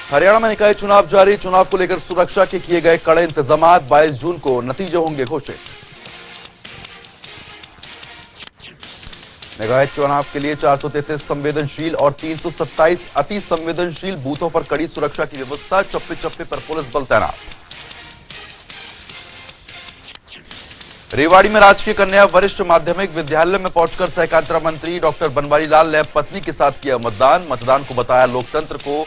हरियाणा में निकाय चुनाव जारी। चुनाव को लेकर सुरक्षा के किए गए कड़े इंतजाम। 22 जून को नतीजे होंगे घोषित। निकाय चुनाव के लिए 433 संवेदनशील और 327 अति संवेदनशील बूथों पर कड़ी सुरक्षा की व्यवस्था। चप्पे चप्पे पर पुलिस बल तैनात। रेवाड़ी में राजकीय कन्या वरिष्ठ माध्यमिक विद्यालय में पहुंचकर सहकारिता मंत्री डॉक्टर बनवारी लाल ने पत्नी के साथ किया मतदान। मतदान को बताया लोकतंत्र को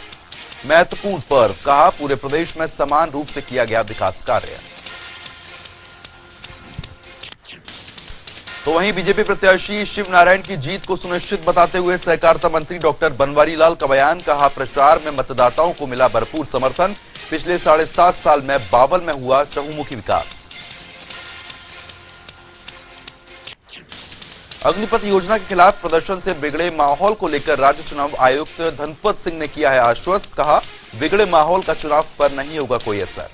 महत्वपूर्ण पर्व। कहा पूरे प्रदेश में समान रूप से किया गया विकास कार्य। तो वहीं बीजेपी प्रत्याशी शिव नारायण की जीत को सुनिश्चित बताते हुए सहकारिता मंत्री डॉक्टर बनवारी लाल का बयान। कहा प्रचार में मतदाताओं को मिला भरपूर समर्थन। पिछले 7.5 साल में बावल में हुआ चहुमुखी विकास। अग्निपथ योजना के खिलाफ प्रदर्शन से बिगड़े माहौल को लेकर राज्य चुनाव आयुक्त धनपत सिंह ने किया है आश्वस्त। कहा बिगड़े माहौल का चुनाव पर नहीं होगा कोई असर।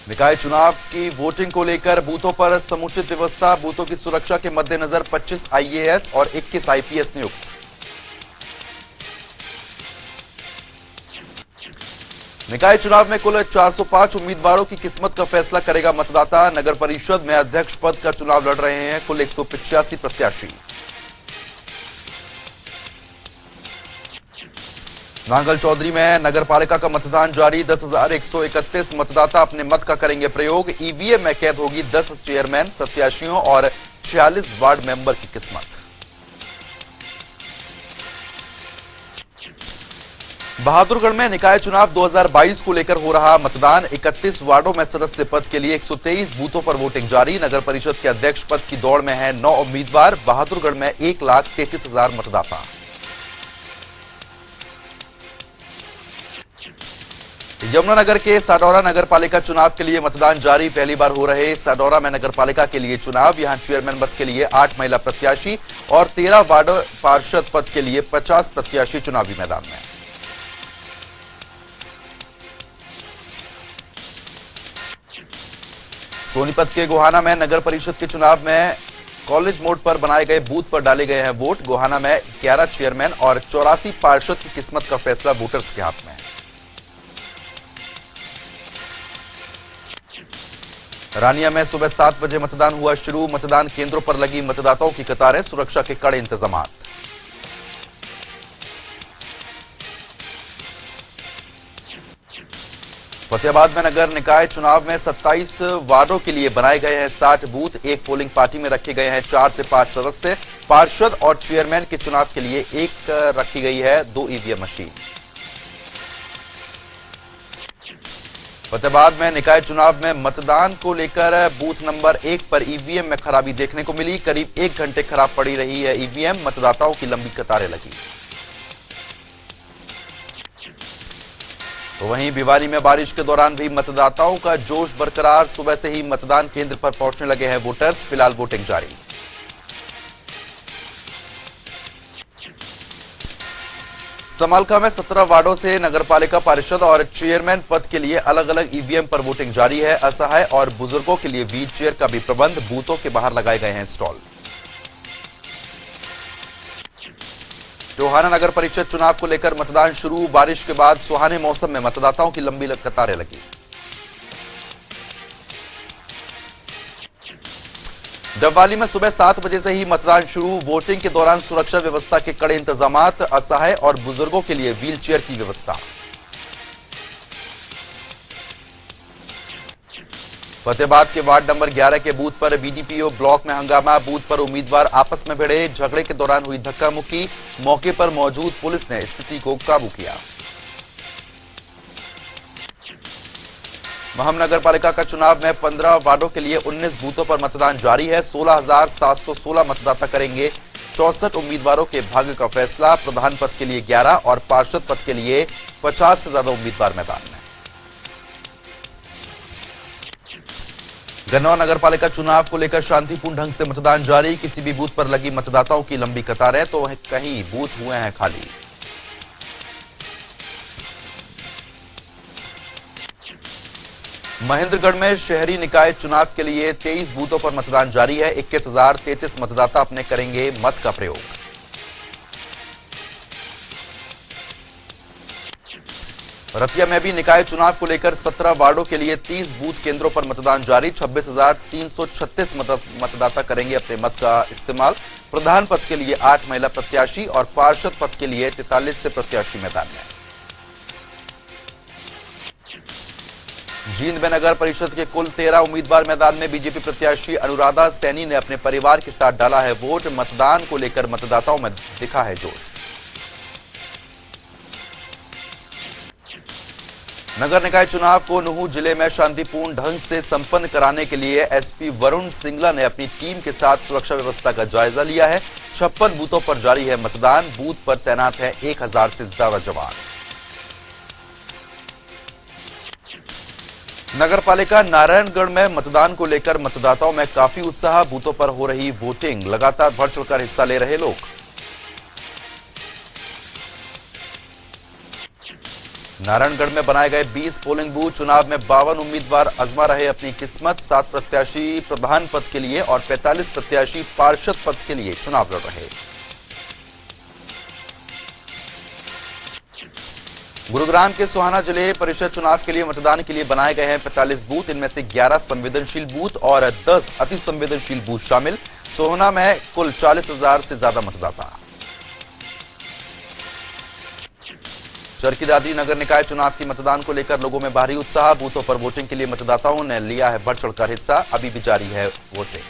निकाय चुनाव की वोटिंग को लेकर बूथों पर समुचित व्यवस्था। बूथों की सुरक्षा के मद्देनजर 25 आईएएस और 21 आईपीएस नियुक्त। निकाय चुनाव में कुल 405 उम्मीदवारों की किस्मत का फैसला करेगा मतदाता। नगर परिषद में अध्यक्ष पद का चुनाव लड़ रहे हैं कुल 185 प्रत्याशी। नांगल चौधरी में नगर पालिका का मतदान जारी। 10,131 मतदाता अपने मत का करेंगे प्रयोग। ईवीएम में कैद होगी 10 चेयरमैन प्रत्याशियों और 46 वार्ड मेंबर की किस्मत। बहादुरगढ़ में निकाय चुनाव 2022 को लेकर हो रहा मतदान। 31 वार्डों में सदस्य पद के लिए 123 बूथों पर वोटिंग जारी। नगर परिषद के अध्यक्ष पद की दौड़ में हैं 9 उम्मीदवार। बहादुरगढ़ में 1,33,000 मतदाता। यमुनानगर के साडौरा नगर पालिका चुनाव के लिए मतदान जारी। पहली बार हो रहे साडौरा में नगर पालिका के लिए चुनाव। यहां चेयरमैन पद के लिए 8 महिला प्रत्याशी और 13 वार्ड पार्षद पद के लिए 50 प्रत्याशी चुनावी मैदान में। सोनीपत के गोहाना में नगर परिषद के चुनाव में कॉलेज मोड़ पर बनाए गए बूथ पर डाले गए हैं वोट। गोहाना में 11 चेयरमैन और 84 पार्षद की किस्मत का फैसला वोटर्स के हाथ में है। रानिया में सुबह 7 बजे मतदान हुआ शुरू। मतदान केंद्रों पर लगी मतदाताओं की कतारें। सुरक्षा के कड़े इंतजाम। फतेहाबाद में नगर निकाय चुनाव में 27 वार्डों के लिए बनाए गए हैं 60 बूथ। एक पोलिंग पार्टी में रखे गए हैं 4 से 5 सदस्य। पार्षद और चेयरमैन के चुनाव के लिए एक रखी गई है 2 ईवीएम मशीन। फतेहाबाद में निकाय चुनाव में मतदान को लेकर बूथ नंबर 1 पर ईवीएम में खराबी देखने को मिली। करीब 1 घंटे खराब पड़ी रही है ईवीएम। मतदाताओं की लंबी कतारें लगी। तो वहीं भिवानी में बारिश के दौरान भी मतदाताओं का जोश बरकरार। सुबह से ही मतदान केंद्र पर पहुंचने लगे हैं वोटर्स। फिलहाल वोटिंग जारी। समालखा में 17 वार्डों से नगरपालिका पार्षद और चेयरमैन पद के लिए अलग अलग ईवीएम पर वोटिंग जारी है। असहाय और बुजुर्गों के लिए व्हील चेयर का भी प्रबंध। बूथों के बाहर लगाए गए हैं स्टॉल। टोहाना नगर परिषद चुनाव को लेकर मतदान शुरू। बारिश के बाद सुहाने मौसम में मतदाताओं की लंबी कतारें लगी। डबवाली में सुबह 7 बजे से ही मतदान शुरू। वोटिंग के दौरान सुरक्षा व्यवस्था के कड़े इंतजामात। असहाय और बुजुर्गों के लिए व्हील चेयर की व्यवस्था। फतेहाबाद के वार्ड नंबर 11 के बूथ पर बीडीपीओ ब्लॉक में हंगामा। बूथ पर उम्मीदवार आपस में भिड़े। झगड़े के दौरान हुई धक्का मुक्की। मौके पर मौजूद पुलिस ने स्थिति को काबू किया। महम नगर पालिका का चुनाव में 15 वार्डों के लिए 19 बूथों पर मतदान जारी है। 16,716 मतदाता करेंगे 64 उम्मीदवारों के भाग्य का फैसला। प्रधान पद के लिए 11 और पार्षद पद के लिए 50 से ज्यादा उम्मीदवार मैदान में। गन्नौर नगर पालिका चुनाव को लेकर शांतिपूर्ण ढंग से मतदान जारी। किसी भी बूथ पर लगी मतदाताओं की लंबी कतारें तो कहीं बूथ हुए हैं खाली। महेंद्रगढ़ में शहरी निकाय चुनाव के लिए 23 बूथों पर मतदान जारी है। 21,033 मतदाता अपने करेंगे मत का प्रयोग। रतिया में भी निकाय चुनाव को लेकर 17 वार्डों के लिए 30 बूथ केंद्रों पर मतदान जारी। 26,336 मतदाता करेंगे अपने मत का इस्तेमाल। प्रधान पद के लिए 8 महिला प्रत्याशी और पार्षद पद के लिए 43 से प्रत्याशी मैदान में। जींद में नगर परिषद के कुल 13 उम्मीदवार मैदान में। बीजेपी प्रत्याशी अनुराधा सैनी ने अपने परिवार के साथ डाला है वोट। मतदान को लेकर मतदाताओं में दिखा है जोश। नगर निकाय चुनाव को नूंह जिले में शांतिपूर्ण ढंग से संपन्न कराने के लिए एसपी वरुण सिंगला ने अपनी टीम के साथ सुरक्षा व्यवस्था का जायजा लिया है। 56 बूथों पर जारी है मतदान। बूथ पर तैनात है 1000 से ज्यादा जवान। नगर पालिका नारायणगढ़ में मतदान को लेकर मतदाताओं में काफी उत्साह। बूथों पर हो रही वोटिंग, लगातार बढ़ चढ़कर हिस्सा ले रहे लोग। नारायणगढ़ में बनाए गए 20 पोलिंग बूथ। चुनाव में 52 उम्मीदवार आजमा रहे अपनी किस्मत। 7 प्रत्याशी प्रधान पद के लिए और 45 प्रत्याशी पार्षद पद के लिए चुनाव लड़ रहे। गुरुग्राम के सोहाना जिले परिषद चुनाव के लिए मतदान के लिए बनाए गए हैं 45 बूथ। इनमें से 11 संवेदनशील बूथ और 10 अति संवेदनशील बूथ शामिल। सोहाना में कुल 40,000 से ज्यादा मतदाता। चरखी दादरी नगर निकाय चुनाव की मतदान को लेकर लोगों में भारी उत्साह। बूथों पर वोटिंग के लिए मतदाताओं ने लिया है बढ़ चढ़कर हिस्सा। अभी भी जारी है वोटिंग।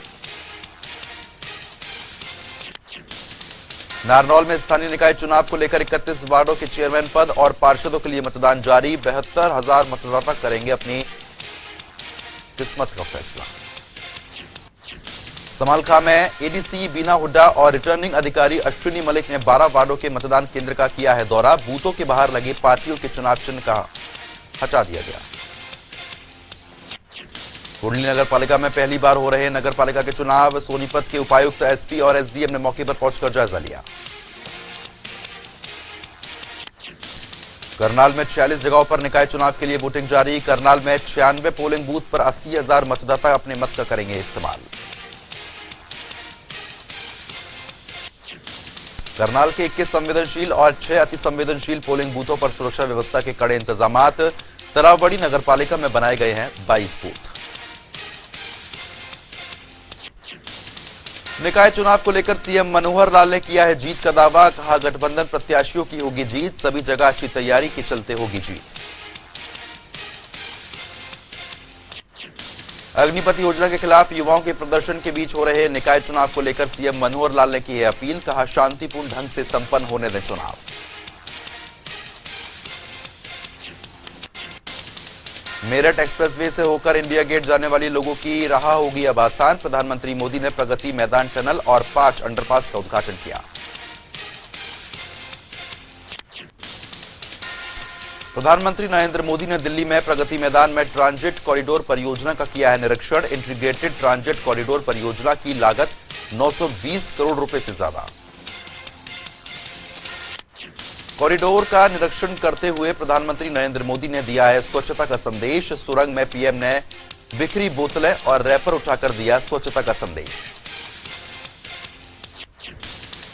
नारनौल में स्थानीय निकाय चुनाव को लेकर 31 वार्डों के चेयरमैन पद और पार्षदों के लिए मतदान जारी। 72,000 मतदाता करेंगे अपनी किस्मत का फैसला। समालखा में एडीसी बीना हुड्डा और रिटर्निंग अधिकारी अश्विनी मलिक ने 12 वार्डों के मतदान केंद्र का किया है दौरा। बूथों के बाहर लगे पार्टियों के चुनाव चिन्ह का हटा दिया गया। कुंडली नगर पालिका में पहली बार हो रहे नगर पालिका के चुनाव। सोनीपत के उपायुक्त, एसपी और एसडीएम ने मौके पर पहुंचकर जायजा लिया। करनाल में 46 जगहों पर निकाय चुनाव के लिए वोटिंग जारी। करनाल में 96 पोलिंग बूथ पर 80,000 मतदाता अपने मत का करेंगे इस्तेमाल। करनाल के 21 संवेदनशील और 6 अति संवेदनशील पोलिंग बूथों पर सुरक्षा व्यवस्था के कड़े इंतजामात। तरावड़ी नगर पालिका में बनाए गए हैं 22 बूथ। निकाय चुनाव को लेकर सीएम मनोहर लाल ने किया है जीत का दावा। कहा गठबंधन प्रत्याशियों की होगी जीत। सभी जगह अच्छी तैयारी के चलते होगी जीत। अग्निपथ योजना के खिलाफ युवाओं के प्रदर्शन के बीच हो रहे निकाय चुनाव को लेकर सीएम मनोहर लाल ने की है अपील। कहा शांतिपूर्ण ढंग से संपन्न होने दें चुनाव। मेरठ एक्सप्रेसवे से होकर इंडिया गेट जाने वाली लोगों की राह होगी अब आसान। प्रधानमंत्री मोदी ने प्रगति मैदान टनल और 5 अंडरपास का उद्घाटन किया। प्रधानमंत्री नरेंद्र मोदी ने दिल्ली में प्रगति मैदान में ट्रांजिट कॉरिडोर परियोजना का किया है निरीक्षण। इंटीग्रेटेड ट्रांजिट कॉरिडोर परियोजना की लागत 920 करोड़ रुपए से ज्यादा। कॉरिडोर का निरीक्षण करते हुए प्रधानमंत्री नरेंद्र मोदी ने दिया है स्वच्छता का संदेश। सुरंग में पीएम ने बिखरी बोतलें और रैपर उठाकर दिया स्वच्छता का संदेश।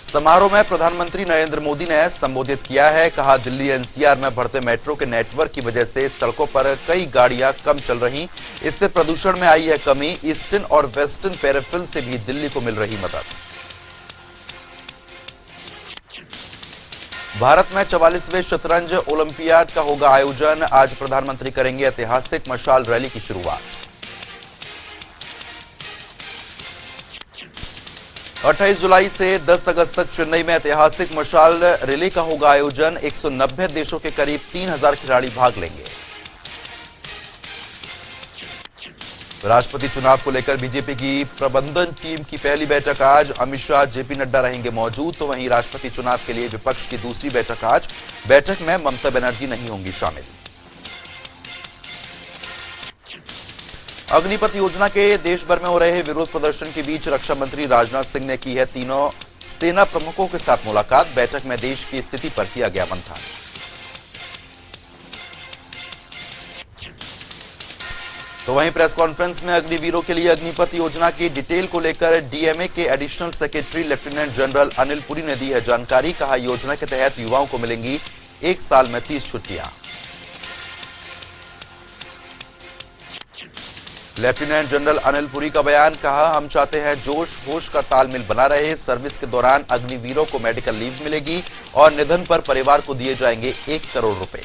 समारोह में प्रधानमंत्री नरेंद्र मोदी ने संबोधित किया है। कहा दिल्ली एनसीआर में बढ़ते मेट्रो के नेटवर्क की वजह से सड़कों पर कई गाड़ियां कम चल रही। इससे प्रदूषण में आई है कमी। ईस्टर्न और वेस्टर्न पेरिफेरल से भी दिल्ली को मिल रही मदद। भारत में 44वें शतरंज ओलंपियाड का होगा आयोजन। आज प्रधानमंत्री करेंगे ऐतिहासिक मशाल रैली की शुरुआत। 28 जुलाई से 10 अगस्त तक चेन्नई में ऐतिहासिक मशाल रैली का होगा आयोजन। 190 देशों के करीब 3000 खिलाड़ी भाग लेंगे। राष्ट्रपति चुनाव को लेकर बीजेपी की प्रबंधन टीम की पहली बैठक आज। अमित शाह, जेपी नड्डा रहेंगे मौजूद। तो वहीं राष्ट्रपति चुनाव के लिए विपक्ष की दूसरी बैठक आज। बैठक में ममता बनर्जी नहीं होंगी शामिल। अग्निपथ योजना के देश भर में हो रहे विरोध प्रदर्शन के बीच रक्षा मंत्री राजनाथ सिंह ने की है तीनों सेना प्रमुखों के साथ मुलाकात। बैठक में देश की स्थिति पर किया गया मंथन। तो वहीं प्रेस कॉन्फ्रेंस में अग्निवीरों के लिए अग्निपथ योजना की डिटेल को लेकर डीएमए के additional secretary lieutenant general Anil Puri ने दी है जानकारी। कहा योजना के तहत युवाओं को मिलेंगी 1 साल में 30 छुट्टियां। लेफ्टिनेंट जनरल अनिल पुरी का बयान, कहा हम चाहते हैं जोश होश का तालमेल बना रहे। सर्विस के दौरान अग्निवीरों को मेडिकल लीव मिलेगी और निधन पर परिवार को दिए जाएंगे 1 करोड़ रुपए।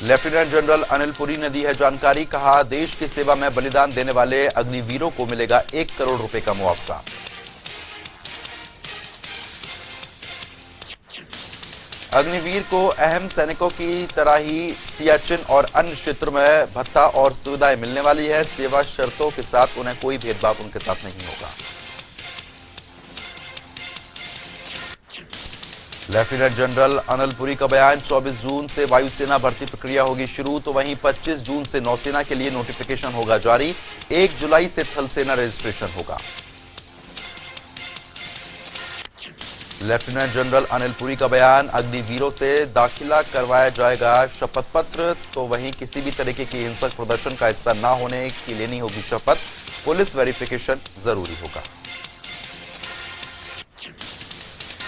लेफ्टिनेंट जनरल अनिल पुरी ने दी है जानकारी, कहा देश की सेवा में बलिदान देने वाले अग्निवीरों को मिलेगा 1 करोड़ रुपए का मुआवजा। अग्निवीर को अहम सैनिकों की तरह ही सियाचिन और अन्य क्षेत्रों में भत्ता और सुविधाएं मिलने वाली है। सेवा शर्तों के साथ उन्हें कोई भेदभाव उनके साथ नहीं होगा। लेफ्टिनेंट जनरल अनिल पुरी का बयान, 24 जून से वायुसेना भर्ती प्रक्रिया होगी शुरू, तो वहीं 25 जून से नौसेना के लिए नोटिफिकेशन होगा जारी। 1 जुलाई से थल सेना रजिस्ट्रेशन होगा। लेफ्टिनेंट जनरल अनिल पुरी का बयान, अग्निवीरों से दाखिला करवाया जाएगा शपथ पत्र, तो वहीं किसी भी तरीके की हिंसक प्रदर्शन का हिस्सा न होने की लेनी होगी शपथ। पुलिस वेरिफिकेशन जरूरी होगा।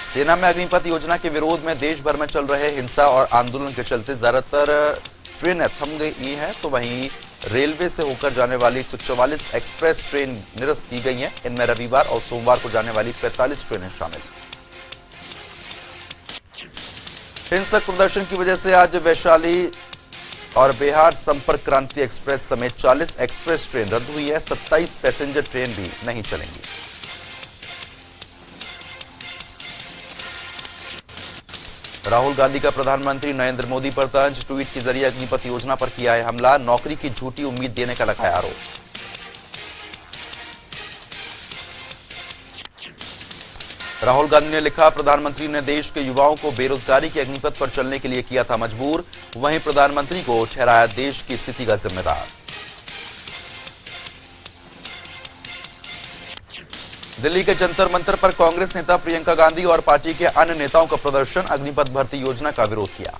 सेना में अग्निपथ योजना के विरोध में देश भर में चल रहे हिंसा और आंदोलन के चलते ज्यादातर ट्रेनें थम गई हैं, तो वहीं रेलवे से होकर जाने वाली 144 एक्सप्रेस ट्रेन निरस्त की गई हैं। इनमें रविवार और सोमवार को जाने वाली 45 ट्रेनें शामिल। हिंसक प्रदर्शन की वजह से आज वैशाली और बिहार संपर्क क्रांति एक्सप्रेस समेत 40 एक्सप्रेस ट्रेन रद्द हुई है। 27 पैसेंजर ट्रेन भी नहीं चलेंगी। राहुल गांधी का प्रधानमंत्री नरेंद्र मोदी पर तंज, ट्वीट के जरिए अग्निपथ योजना पर किया है हमला। नौकरी की झूठी उम्मीद देने का लगाया आरोप। राहुल गांधी ने लिखा, प्रधानमंत्री ने देश के युवाओं को बेरोजगारी के अग्निपथ पर चलने के लिए किया था मजबूर, वहीं प्रधानमंत्री को ठहराया देश की स्थिति का जिम्मेदार। दिल्ली के जंतर मंतर पर कांग्रेस नेता प्रियंका गांधी और पार्टी के अन्य नेताओं का प्रदर्शन, अग्निपथ भर्ती योजना का विरोध किया।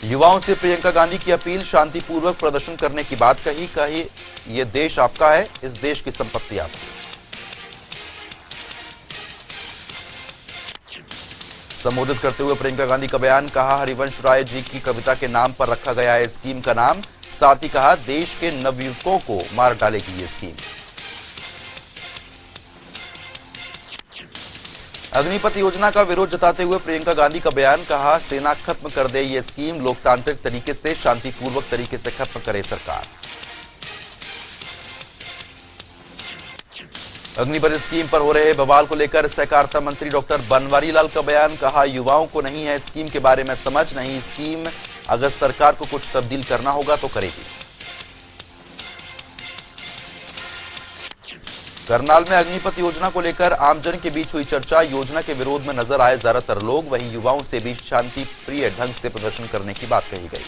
युवाओं से प्रियंका गांधी की अपील, शांतिपूर्वक प्रदर्शन करने की बात कही ये देश आपका है, इस देश की संपत्ति आपकी। संबोधित करते हुए प्रियंका गांधी का बयान, कहा हरिवंश राय जी की कविता के नाम पर रखा गया है स्कीम का नाम। साथ ही कहा देश के नवयुवकों को मार डालेगी ये स्कीम। अग्निपथ योजना का विरोध जताते हुए प्रियंका गांधी का बयान, कहा सेना खत्म कर दे ये स्कीम, लोकतांत्रिक तरीके से शांतिपूर्वक तरीके से खत्म करे सरकार। अग्निपथ स्कीम पर हो रहे बवाल को लेकर सहकारिता मंत्री डॉक्टर बनवारी लाल का बयान, कहा युवाओं को नहीं है स्कीम के बारे में समझ, नहीं स्कीम अगर सरकार को कुछ तब्दील करना होगा तो करेगी। करनाल में अग्निपथ योजना को लेकर आमजन के बीच हुई चर्चा, योजना के विरोध में नजर आए ज्यादातर लोग, वहीं युवाओं से भी शांति प्रिय ढंग से प्रदर्शन करने की बात कही गई।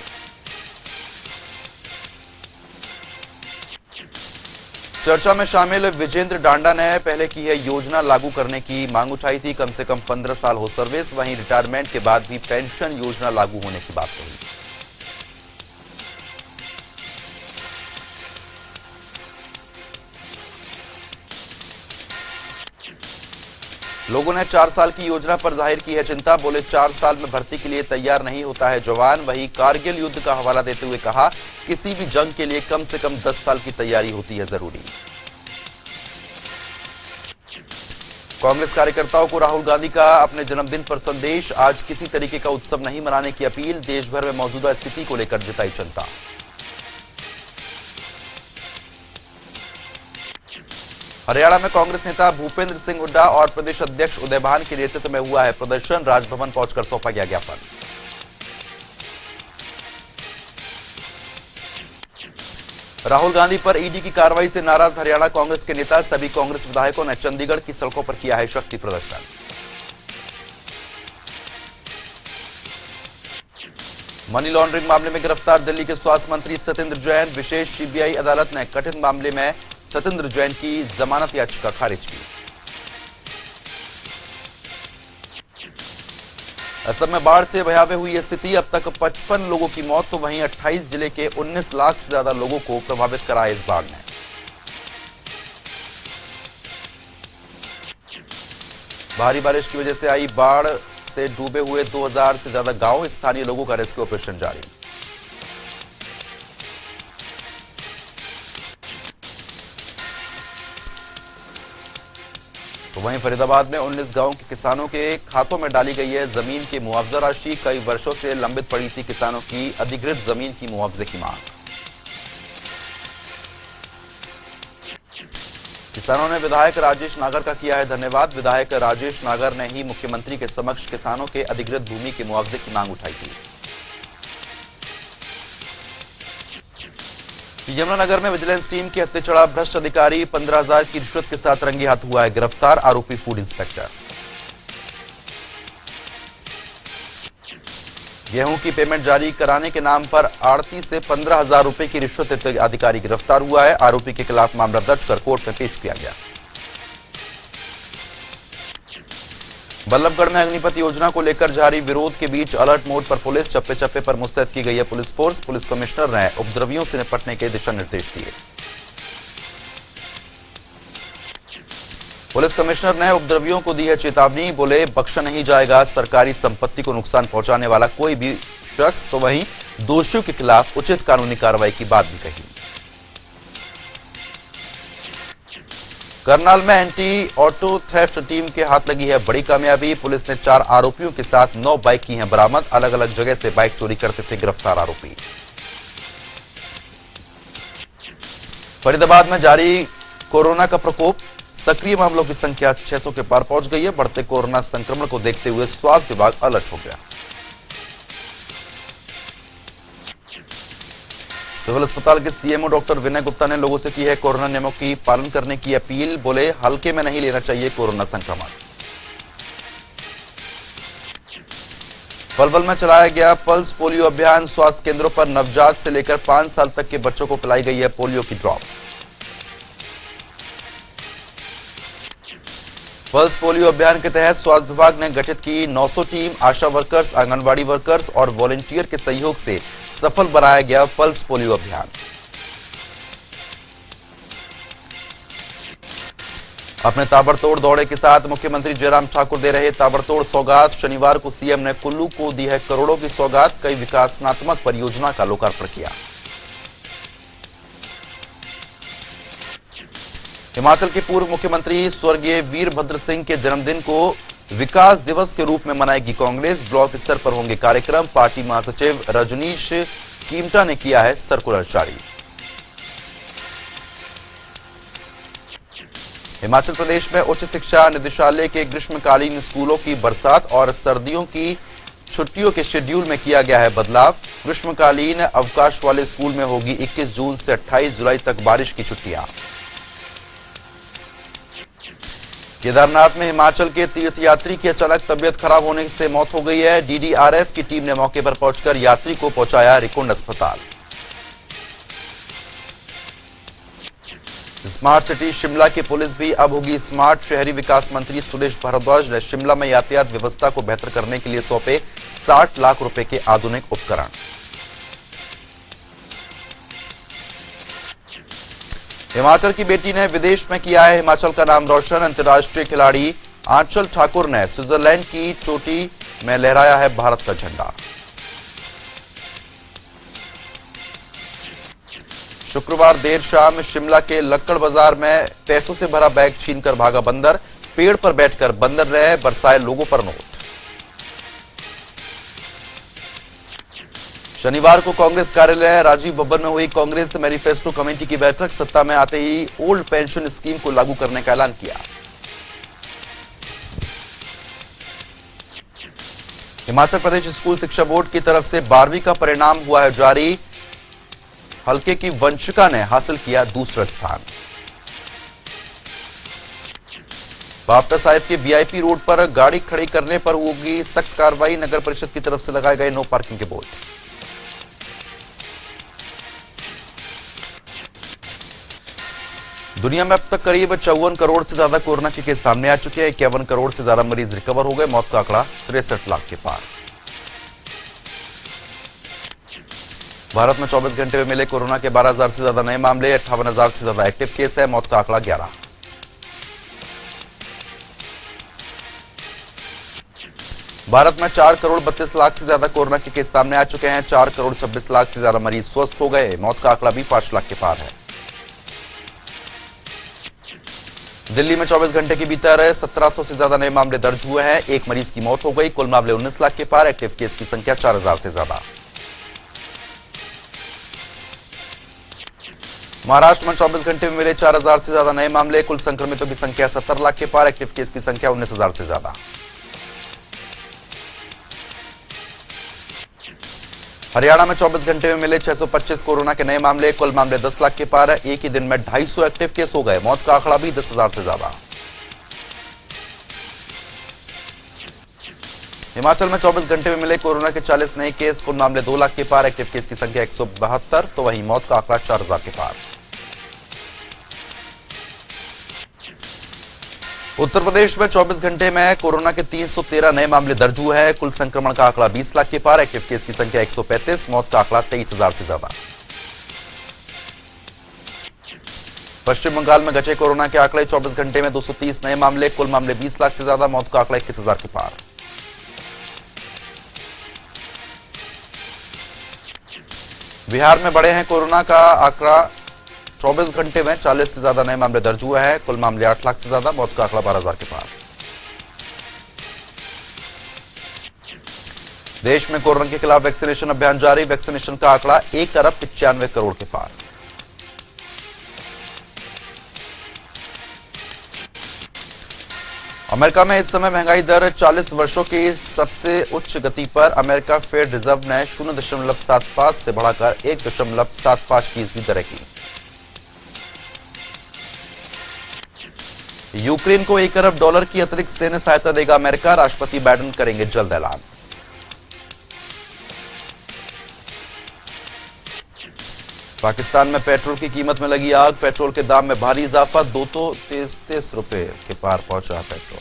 चर्चा में शामिल विजेंद्र डांडा ने पहले की है योजना लागू करने की मांग उठाई थी, कम से कम 15 साल हो सर्विस, वहीं रिटायरमेंट के बाद भी पेंशन योजना लागू होने की बात कही। लोगों ने 4 साल की योजना पर जाहिर की है चिंता, बोले 4 साल में भर्ती के लिए तैयार नहीं होता है जवान। वहीं कारगिल युद्ध का हवाला देते हुए कहा किसी भी जंग के लिए कम से कम 10 साल की तैयारी होती है जरूरी। कांग्रेस कार्यकर्ताओं को राहुल गांधी का अपने जन्मदिन पर संदेश, आज किसी तरीके का उत्सव नहीं मनाने की अपील, देश भर में मौजूदा स्थिति को लेकर जताई चिंता। हरियाणा में कांग्रेस नेता भूपेंद्र सिंह हुड्डा और प्रदेश अध्यक्ष उदय भान के नेतृत्व में हुआ है प्रदर्शन, राजभवन पहुंचकर सौंपा गया ज्ञापन। राहुल गांधी पर ईडी की कार्रवाई से नाराज हरियाणा कांग्रेस के नेता, सभी कांग्रेस विधायकों ने चंडीगढ़ की सड़कों पर किया है शक्ति प्रदर्शन। मनी लॉन्ड्रिंग मामले में गिरफ्तार दिल्ली के स्वास्थ्य मंत्री सत्येंद्र जैन, विशेष सीबीआई अदालत ने कथित मामले में सत्येंद्र जैन की जमानत याचिका खारिज की। असम में बाढ़ से भयावह हुई स्थिति, अब तक 55 लोगों की मौत, तो वहीं 28 जिले के 19 लाख से ज्यादा लोगों को प्रभावित करा इस बाढ़ ने। भारी बारिश की वजह से आई बाढ़ से डूबे हुए 2000 से ज्यादा गांव, स्थानीय लोगों का रेस्क्यू ऑपरेशन जारी। तो वहीं फरीदाबाद में 19 गांव के किसानों के खातों में डाली गई है जमीन की मुआवजा राशि। कई वर्षों से लंबित पड़ी थी किसानों की अधिकृत जमीन की मुआवजे की मांग। किसानों ने विधायक राजेश नागर का किया है धन्यवाद। विधायक राजेश नागर ने ही मुख्यमंत्री के समक्ष किसानों के अधिकृत भूमि के मुआवजे की मांग उठाई थी। यमुनानगर में विजिलेंस टीम की हत्या चढ़ा भ्रष्ट अधिकारी 15,000 की रिश्वत के साथ रंगे हाथ हुआ है गिरफ्तार। आरोपी फूड इंस्पेक्टर। गेहूं की पेमेंट जारी कराने के नाम पर आड़ती से 15,000 रुपए की रिश्वत लेते अधिकारी गिरफ्तार हुआ है। आरोपी के खिलाफ मामला दर्ज कर कोर्ट में पेश किया गया। बल्लभगढ़ में अग्निपथ योजना को लेकर जारी विरोध के बीच अलर्ट मोड पर पुलिस। चप्पे चप्पे पर मुस्तैद की गई है पुलिस फोर्स। पुलिस कमिश्नर ने उपद्रवियों से निपटने के दिशा निर्देश दिए। पुलिस कमिश्नर ने उपद्रवियों को दी है चेतावनी। बोले बख्शा नहीं जाएगा सरकारी संपत्ति को नुकसान पहुंचाने वाला कोई भी शख्स। तो वहीं दोषियों के खिलाफ उचित कानूनी कार्रवाई की बात भी कही। करनाल में एंटी ऑटो थेफ्ट टीम के हाथ लगी है बड़ी कामयाबी। पुलिस ने 4 आरोपियों के साथ 9 बाइक की हैं बरामद। अलग अलग जगह से बाइक चोरी करते थे गिरफ्तार आरोपी। फरीदाबाद में जारी कोरोना का प्रकोप। सक्रिय मामलों की संख्या 600 के पार पहुंच गई है। बढ़ते कोरोना संक्रमण को देखते हुए स्वास्थ्य विभाग अलर्ट हो गया। सिविल अस्पताल के सीएमओ डॉक्टर विनय गुप्ता ने लोगों से की है कोरोना नियमों की पालन करने की अपील। बोले हल्के में नहीं लेना चाहिए कोरोना संक्रमण। पलवल में चलाया गया पल्स पोलियो अभियान। स्वास्थ्य केंद्रों पर नवजात से लेकर 5 साल तक के बच्चों को पिलाई गई है पोलियो की ड्रॉप। पल्स पोलियो अभियान के तहत स्वास्थ्य विभाग ने गठित की 900 टीम। आशा वर्कर्स, आंगनबाड़ी वर्कर्स और वॉलंटियर के सहयोग से सफल बनाया गया पल्स पोलियो अभियान। अपने ताबड़तोड़ दौरे के साथ मुख्यमंत्री जयराम ठाकुर दे रहे ताबड़तोड़ सौगात। शनिवार को सीएम ने कुल्लू को दी है करोड़ों की सौगात। कई विकासात्मक परियोजना का लोकार्पण किया। हिमाचल के पूर्व मुख्यमंत्री स्वर्गीय वीरभद्र सिंह के जन्मदिन को विकास दिवस के रूप में मनाएगी कांग्रेस। ब्लॉक स्तर पर होंगे कार्यक्रम। पार्टी महासचिव रजनीश कीमटा ने किया है सर्कुलर जारी। हिमाचल प्रदेश में उच्च शिक्षा निदेशालय के ग्रीष्मकालीन स्कूलों की बरसात और सर्दियों की छुट्टियों के शेड्यूल में किया गया है बदलाव। ग्रीष्मकालीन अवकाश वाले स्कूल में होगी 21 जून से 28 जुलाई तक बारिश की छुट्टियां। केदारनाथ में हिमाचल के तीर्थयात्री की अचानक तबियत खराब होने से मौत हो गई है। डीडीआरएफ की टीम ने मौके पर पहुंचकर यात्री को पहुंचाया रिकुंड अस्पताल। स्मार्ट सिटी शिमला की पुलिस भी अब होगी स्मार्ट। शहरी विकास मंत्री सुरेश भारद्वाज ने शिमला में यातायात व्यवस्था को बेहतर करने के लिए सौंपे 60 लाख रुपए के आधुनिक उपकरण। हिमाचल की बेटी ने विदेश में किया है हिमाचल का नाम रोशन। अंतर्राष्ट्रीय खिलाड़ी आंचल ठाकुर ने स्विट्जरलैंड की चोटी में लहराया है भारत का झंडा। शुक्रवार देर शाम शिमला के लक्कड़ बाजार में पैसों से भरा बैग छीनकर भागा बंदर। पेड़ पर बैठकर बंदर रहे बरसाए लोगों पर नोट। शनिवार को कांग्रेस कार्यालय राजीव भवन में हुई कांग्रेस मैनिफेस्टो कमेटी की बैठक। सत्ता में आते ही ओल्ड पेंशन स्कीम को लागू करने का ऐलान किया। हिमाचल प्रदेश स्कूल शिक्षा बोर्ड की तरफ से 12वीं का परिणाम हुआ है जारी। हलके की वंशिका ने हासिल किया दूसरा स्थान। बापटा साहिब के वीआईपी रोड पर गाड़ी खड़ी करने पर होगी सख्त कार्रवाई। नगर परिषद की तरफ से लगाए गए नो पार्किंग के बोर्ड। दुनिया में अब तक करीब 54 करोड़ से ज्यादा कोरोना के केस सामने आ चुके हैं। 51 करोड़ से ज्यादा मरीज रिकवर हो गए। मौत का आंकड़ा 63 लाख के पार। भारत में 24 घंटे में मिले कोरोना के 12,000 से ज्यादा नए मामले। 58,000 से ज्यादा एक्टिव केस है। मौत का आंकड़ा 11। भारत में 4 करोड़ 32 लाख से ज्यादा कोरोना के केस सामने आ चुके हैं। 4 करोड़ 26 लाख से ज्यादा मरीज स्वस्थ हो गए। मौत का आंकड़ा भी 5 लाख के पार है। दिल्ली में 24 घंटे के भीतर 1700 से ज्यादा नए मामले दर्ज हुए हैं। एक मरीज की मौत हो गई। कुल मामले 19 लाख के पार। एक्टिव केस की संख्या 4000 से ज्यादा। महाराष्ट्र में 24 घंटे में मिले 4000 से ज्यादा नए मामले। कुल संक्रमितों की संख्या 70 लाख के पार। एक्टिव केस की संख्या 19000 से ज्यादा। हरियाणा में 24 घंटे में मिले 625 कोरोना के नए मामले। कुल मामले 10 लाख के पार है। एक ही दिन में 250 एक्टिव केस हो गए। मौत का आंकड़ा भी 10,000 से ज्यादा। हिमाचल में 24 घंटे में मिले कोरोना के 40 नए केस। कुल मामले 2 लाख के पार। एक्टिव केस की संख्या 172, तो वहीं मौत का आंकड़ा 4000 के पार। उत्तर प्रदेश में 24 घंटे में कोरोना के 313 नए मामले दर्ज हुए हैं। कुल संक्रमण का आंकड़ा 20 लाख के पार। एक्टिव केस की संख्या 135, मौत का आंकड़ा 23,000 से ज्यादा। पश्चिम बंगाल में घटे कोरोना के आंकड़े 24 घंटे में 230 नए मामले। कुल मामले 20 लाख से ज्यादा। मौत का आंकड़ा 21,000 के पार। बिहार में बढ़े हैं कोरोना का आंकड़ा। 24 घंटे में 40 से ज्यादा नए मामले दर्ज हुए हैं। कुल मामले 8 लाख से ज्यादा। मौत का आंकड़ा 12,000 के पार। देश में कोरोना के खिलाफ वैक्सीनेशन अभियान जारी। वैक्सीनेशन का आंकड़ा 1 अरब 95 करोड़ के पार। अमेरिका में इस समय महंगाई दर 40 वर्षों की सबसे उच्च गति पर। अमेरिका फेड रिजर्व ने 0.75 से बढ़ाकर 1.75% दरें की। यूक्रेन को $1 अरब की अतिरिक्त सैन्य सहायता देगा अमेरिका। राष्ट्रपति बाइडेन करेंगे जल्द ऐलान। पाकिस्तान में पेट्रोल की कीमत में लगी आग। पेट्रोल के दाम में भारी इजाफा। 233 रुपए के पार पहुंचा पेट्रोल।